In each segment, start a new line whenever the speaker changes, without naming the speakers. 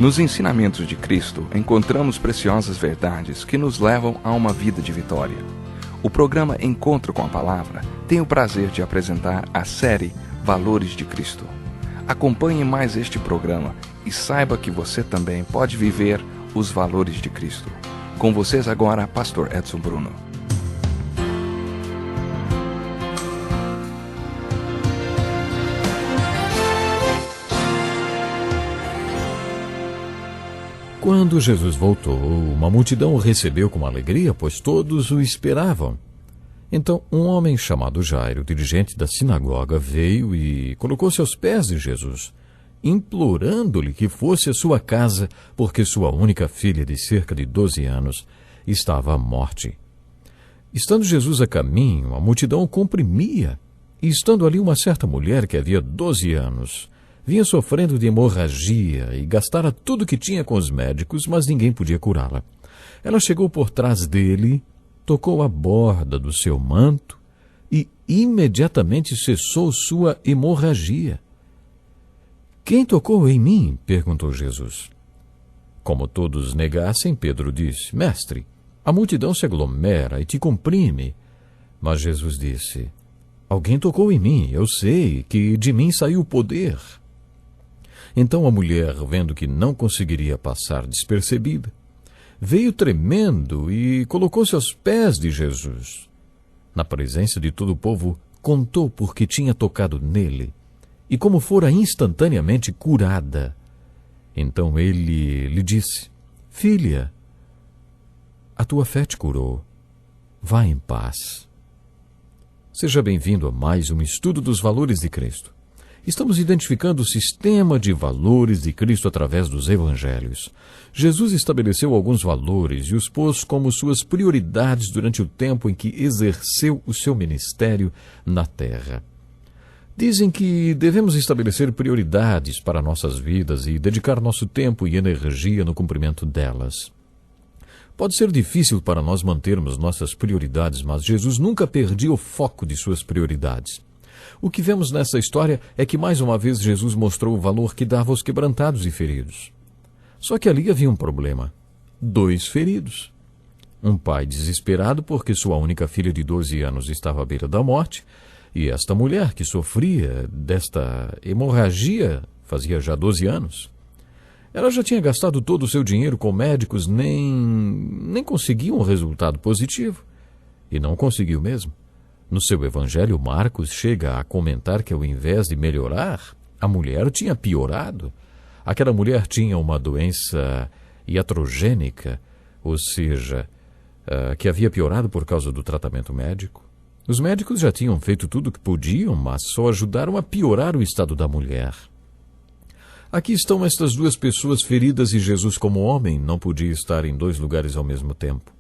Nos ensinamentos de Cristo, encontramos preciosas verdades que nos levam a uma vida de vitória. O programa Encontro com a Palavra tem o prazer de apresentar a série Valores de Cristo. Acompanhe mais este programa e saiba que você também pode viver os valores de Cristo. Com vocês agora, Pastor Edson Bruno.
Quando Jesus voltou, uma multidão o recebeu com alegria, pois todos o esperavam. Então, um homem chamado Jairo, dirigente da sinagoga, veio e colocou-se aos pés de Jesus, implorando-lhe que fosse à sua casa, porque sua única filha, de cerca de 12 anos, estava à morte. Estando Jesus a caminho, a multidão o comprimia, e estando ali uma certa mulher que havia 12 anos, vinha sofrendo de hemorragia e gastara tudo que tinha com os médicos, mas ninguém podia curá-la. Ela chegou por trás dele, tocou a borda do seu manto e imediatamente cessou sua hemorragia. "Quem tocou em mim?" perguntou Jesus. Como todos negassem, Pedro disse: "Mestre, a multidão se aglomera e te comprime." Mas Jesus disse: "Alguém tocou em mim, eu sei que de mim saiu o poder." Então a mulher, vendo que não conseguiria passar despercebida, veio tremendo e colocou-se aos pés de Jesus. Na presença de todo o povo, contou por que tinha tocado nele e como fora instantaneamente curada. Então ele lhe disse: "Filha, a tua fé te curou. Vá em paz." Seja bem-vindo a mais um estudo dos valores de Cristo. Estamos identificando o sistema de valores de Cristo através dos evangelhos. Jesus estabeleceu alguns valores e os pôs como suas prioridades durante o tempo em que exerceu o seu ministério na terra. Dizem que devemos estabelecer prioridades para nossas vidas e dedicar nosso tempo e energia no cumprimento delas. Pode ser difícil para nós mantermos nossas prioridades, mas Jesus nunca perdia o foco de suas prioridades. O que vemos nessa história é que mais uma vez Jesus mostrou o valor que dava aos quebrantados e feridos. Só que ali havia um problema: 2 feridos. Um pai desesperado porque sua única filha de 12 anos estava à beira da morte, e esta mulher que sofria desta hemorragia fazia já 12 anos. Ela já tinha gastado todo o seu dinheiro com médicos, nem conseguiu um resultado positivo. E não conseguiu mesmo. No seu evangelho, Marcos chega a comentar que ao invés de melhorar, a mulher tinha piorado. Aquela mulher tinha uma doença iatrogênica, ou seja, que havia piorado por causa do tratamento médico. Os médicos já tinham feito tudo o que podiam, mas só ajudaram a piorar o estado da mulher. Aqui estão estas 2 pessoas feridas e Jesus, como homem, não podia estar em 2 lugares ao mesmo tempo.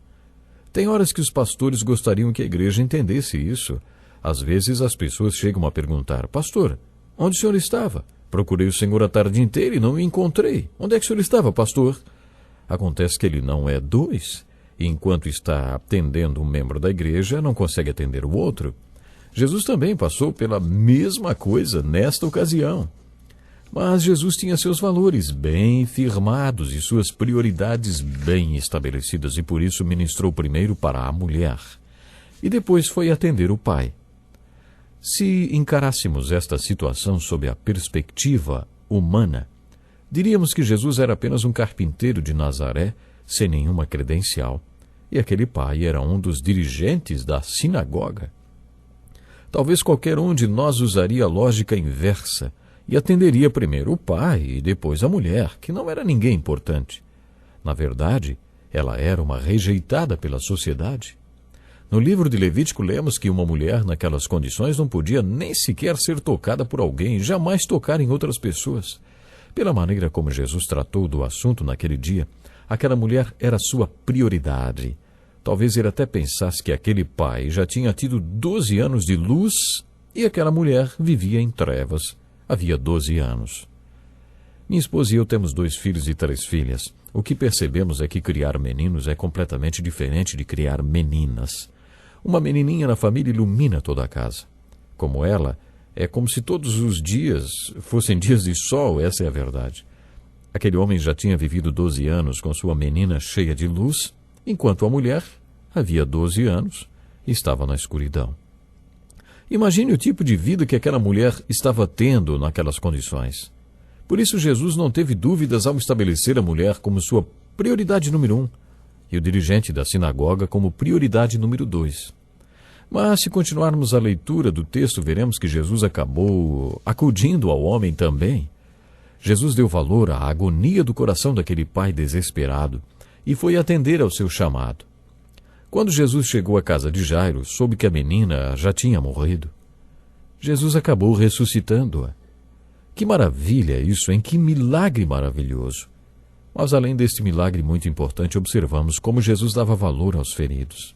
Tem horas que os pastores gostariam que a igreja entendesse isso. Às vezes as pessoas chegam a perguntar: "Pastor, onde o senhor estava? Procurei o senhor a tarde inteira e não o encontrei. Onde é que o senhor estava, pastor?" Acontece que ele não é 2, e enquanto está atendendo um membro da igreja, não consegue atender o outro. Jesus também passou pela mesma coisa nesta ocasião. Mas Jesus tinha seus valores bem firmados e suas prioridades bem estabelecidas, e por isso ministrou primeiro para a mulher e depois foi atender o pai. Se encarássemos esta situação sob a perspectiva humana, diríamos que Jesus era apenas um carpinteiro de Nazaré sem nenhuma credencial, e aquele pai era um dos dirigentes da sinagoga. Talvez qualquer um de nós usaria a lógica inversa e atenderia primeiro o pai e depois a mulher, que não era ninguém importante. Na verdade, ela era uma rejeitada pela sociedade. No livro de Levítico lemos que uma mulher naquelas condições não podia nem sequer ser tocada por alguém, jamais tocar em outras pessoas. Pela maneira como Jesus tratou do assunto naquele dia, aquela mulher era sua prioridade. Talvez ele até pensasse que aquele pai já tinha tido 12 anos de luz e aquela mulher vivia em trevas. Havia 12 anos. Minha esposa e eu temos 2 filhos e 3 filhas. O que percebemos é que criar meninos é completamente diferente de criar meninas. Uma menininha na família ilumina toda a casa. Como ela, é como se todos os dias fossem dias de sol, essa é a verdade. Aquele homem já tinha vivido 12 anos com sua menina cheia de luz, enquanto a mulher havia 12 anos e estava na escuridão. Imagine o tipo de vida que aquela mulher estava tendo naquelas condições. Por isso Jesus não teve dúvidas ao estabelecer a mulher como sua prioridade número 1 e o dirigente da sinagoga como prioridade número 2. Mas se continuarmos a leitura do texto, veremos que Jesus acabou acudindo ao homem também. Jesus deu valor à agonia do coração daquele pai desesperado e foi atender ao seu chamado. Quando Jesus chegou à casa de Jairo, soube que a menina já tinha morrido. Jesus acabou ressuscitando-a. Que maravilha isso, hein? Que milagre maravilhoso! Mas além deste milagre muito importante, observamos como Jesus dava valor aos feridos.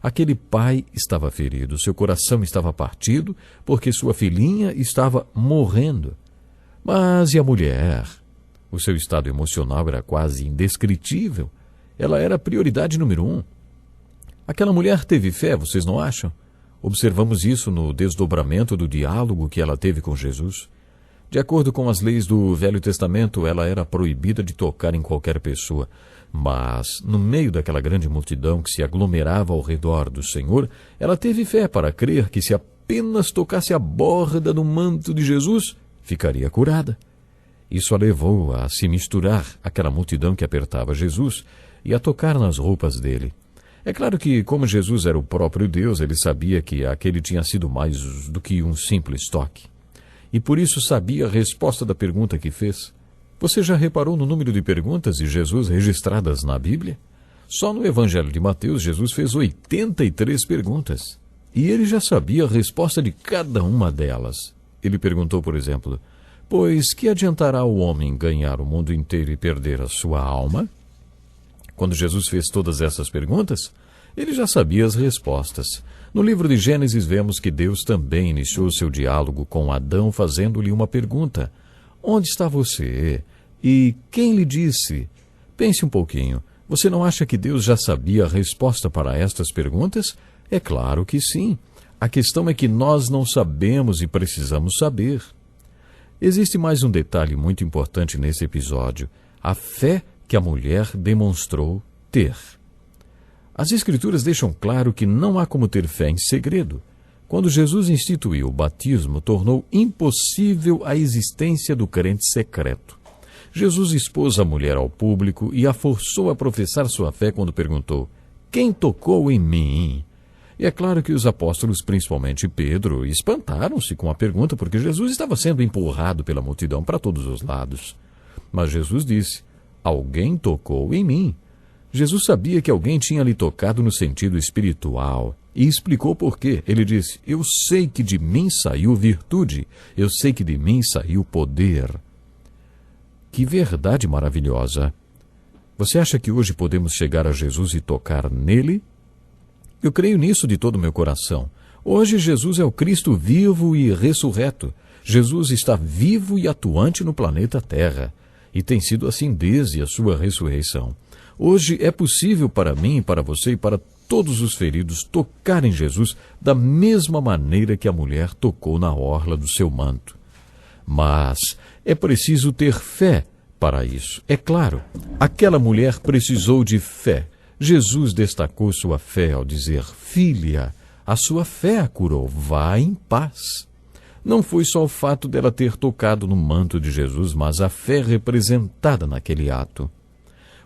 Aquele pai estava ferido, seu coração estava partido, porque sua filhinha estava morrendo. Mas e a mulher? O seu estado emocional era quase indescritível. Ela era a prioridade número 1. Aquela mulher teve fé, vocês não acham? Observamos isso no desdobramento do diálogo que ela teve com Jesus. De acordo com as leis do Velho Testamento, ela era proibida de tocar em qualquer pessoa. Mas, no meio daquela grande multidão que se aglomerava ao redor do Senhor, ela teve fé para crer que se apenas tocasse a borda do manto de Jesus, ficaria curada. Isso a levou a se misturar àquela multidão que apertava Jesus e a tocar nas roupas dele. É claro que, como Jesus era o próprio Deus, ele sabia que aquele tinha sido mais do que um simples toque. E por isso sabia a resposta da pergunta que fez. Você já reparou no número de perguntas de Jesus registradas na Bíblia? Só no Evangelho de Mateus, Jesus fez 83 perguntas. E ele já sabia a resposta de cada uma delas. Ele perguntou, por exemplo, pois que adiantará o homem ganhar o mundo inteiro e perder a sua alma? Quando Jesus fez todas essas perguntas, ele já sabia as respostas. No livro de Gênesis vemos que Deus também iniciou seu diálogo com Adão fazendo-lhe uma pergunta. Onde está você? E quem lhe disse? Pense um pouquinho. Você não acha que Deus já sabia a resposta para estas perguntas? É claro que sim. A questão é que nós não sabemos e precisamos saber. Existe mais um detalhe muito importante nesse episódio. A fé que a mulher demonstrou ter. As Escrituras deixam claro que não há como ter fé em segredo. Quando Jesus instituiu o batismo, tornou impossível a existência do crente secreto. Jesus expôs a mulher ao público e a forçou a professar sua fé quando perguntou: quem tocou em mim? E é claro que os apóstolos, principalmente Pedro, espantaram-se com a pergunta porque Jesus estava sendo empurrado pela multidão para todos os lados. Mas Jesus disse: alguém tocou em mim. Jesus sabia que alguém tinha lhe tocado no sentido espiritual e explicou por quê. Ele disse: eu sei que de mim saiu virtude, eu sei que de mim saiu poder. Que verdade maravilhosa! Você acha que hoje podemos chegar a Jesus e tocar nele? Eu creio nisso de todo o meu coração. Hoje Jesus é o Cristo vivo e ressurreto. Jesus está vivo e atuante no planeta Terra. E tem sido assim desde a sua ressurreição. Hoje é possível para mim, para você e para todos os feridos tocar em Jesus da mesma maneira que a mulher tocou na orla do seu manto. Mas é preciso ter fé para isso. É claro, aquela mulher precisou de fé. Jesus destacou sua fé ao dizer: filha, a sua fé a curou, vá em paz. Não foi só o fato dela ter tocado no manto de Jesus, mas a fé representada naquele ato.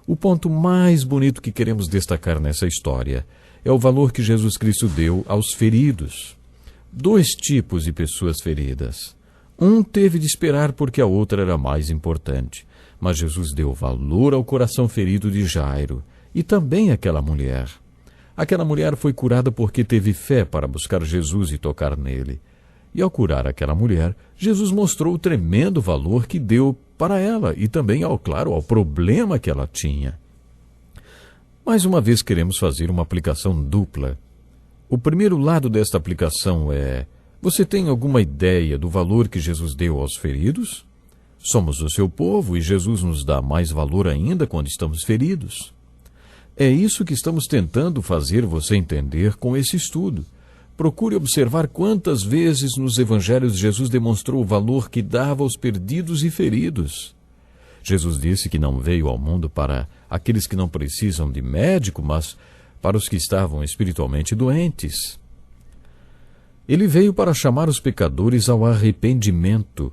O ponto mais bonito que queremos destacar nessa história é o valor que Jesus Cristo deu aos feridos. 2 tipos de pessoas feridas. Um teve de esperar porque a outra era mais importante. Mas Jesus deu valor ao coração ferido de Jairo e também àquela mulher. Aquela mulher foi curada porque teve fé para buscar Jesus e tocar nele. E ao curar aquela mulher, Jesus mostrou o tremendo valor que deu para ela e também, ao problema que ela tinha. Mais uma vez queremos fazer uma aplicação dupla. O primeiro lado desta aplicação é: você tem alguma ideia do valor que Jesus deu aos feridos? Somos o seu povo e Jesus nos dá mais valor ainda quando estamos feridos. É isso que estamos tentando fazer você entender com esse estudo. Procure observar quantas vezes nos evangelhos Jesus demonstrou o valor que dava aos perdidos e feridos. Jesus disse que não veio ao mundo para aqueles que não precisam de médico, mas para os que estavam espiritualmente doentes. Ele veio para chamar os pecadores ao arrependimento.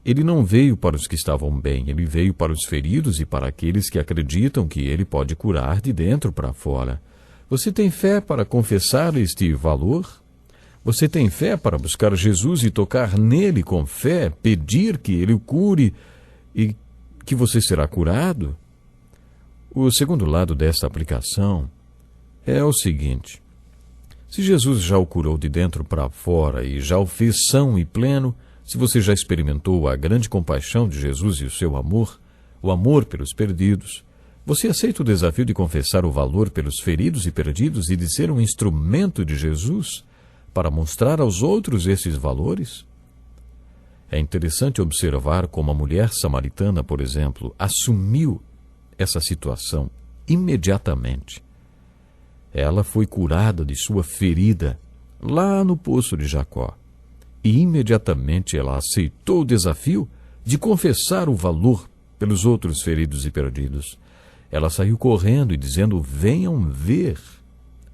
Ele não veio para os que estavam bem, ele veio para os feridos e para aqueles que acreditam que ele pode curar de dentro para fora. Você tem fé para confessar este valor? Você tem fé para buscar Jesus e tocar nele com fé, pedir que ele o cure e que você será curado? O segundo lado desta aplicação é o seguinte: se Jesus já o curou de dentro para fora e já o fez são e pleno, se você já experimentou a grande compaixão de Jesus e o seu amor, o amor pelos perdidos, você aceita o desafio de confessar o valor pelos feridos e perdidos e de ser um instrumento de Jesus para mostrar aos outros esses valores? É interessante observar como a mulher samaritana, por exemplo, assumiu essa situação imediatamente. Ela foi curada de sua ferida lá no poço de Jacó. E imediatamente ela aceitou o desafio de confessar o valor pelos outros feridos e perdidos. Ela saiu correndo e dizendo: venham ver,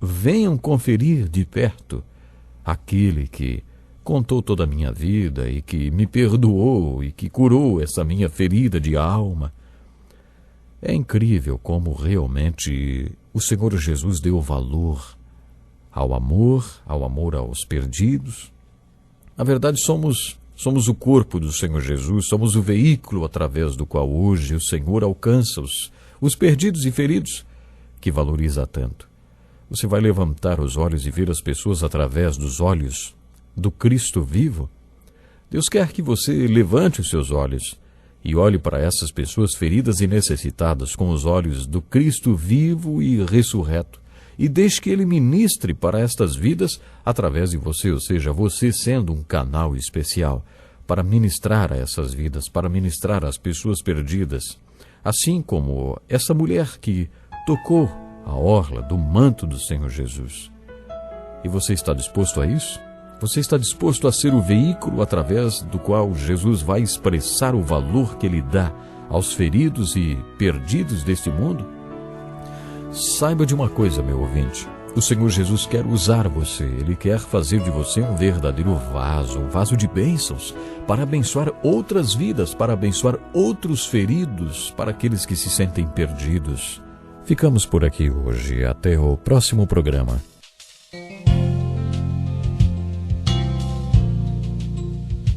venham conferir de perto aquele que contou toda a minha vida e que me perdoou e que curou essa minha ferida de alma. É incrível como realmente o Senhor Jesus deu valor ao amor aos perdidos. Na verdade, somos o corpo do Senhor Jesus, somos o veículo através do qual hoje o Senhor alcança os perdidos e feridos que valoriza tanto. Você vai levantar os olhos e ver as pessoas através dos olhos do Cristo vivo? Deus quer que você levante os seus olhos e olhe para essas pessoas feridas e necessitadas com os olhos do Cristo vivo e ressurreto, e deixe que Ele ministre para estas vidas através de você, ou seja, você sendo um canal especial para ministrar a essas vidas, para ministrar às pessoas perdidas, assim como essa mulher que tocou a orla do manto do Senhor Jesus. E você está disposto a isso? Você está disposto a ser o veículo através do qual Jesus vai expressar o valor que Ele dá aos feridos e perdidos deste mundo? Saiba de uma coisa, meu ouvinte: o Senhor Jesus quer usar você. Ele quer fazer de você um verdadeiro vaso, um vaso de bênçãos, para abençoar outras vidas, para abençoar outros feridos, para aqueles que se sentem perdidos. Ficamos por aqui hoje. Até o próximo programa.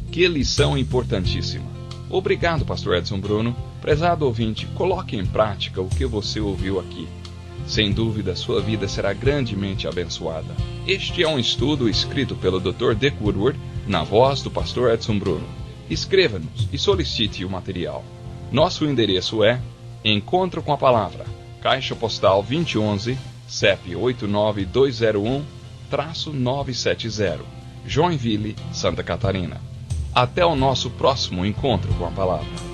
Que lição importantíssima. Obrigado, Pastor Edson Bruno. Prezado ouvinte, coloque em prática o que você ouviu aqui. Sem dúvida, sua vida será grandemente abençoada. Este é um estudo escrito pelo Dr. Dick Woodward, na voz do Pastor Edson Bruno. Escreva-nos e solicite o material. Nosso endereço é Encontro com a Palavra, Caixa Postal 2011, CEP 89201-970, Joinville, Santa Catarina. Até o nosso próximo encontro com a Palavra.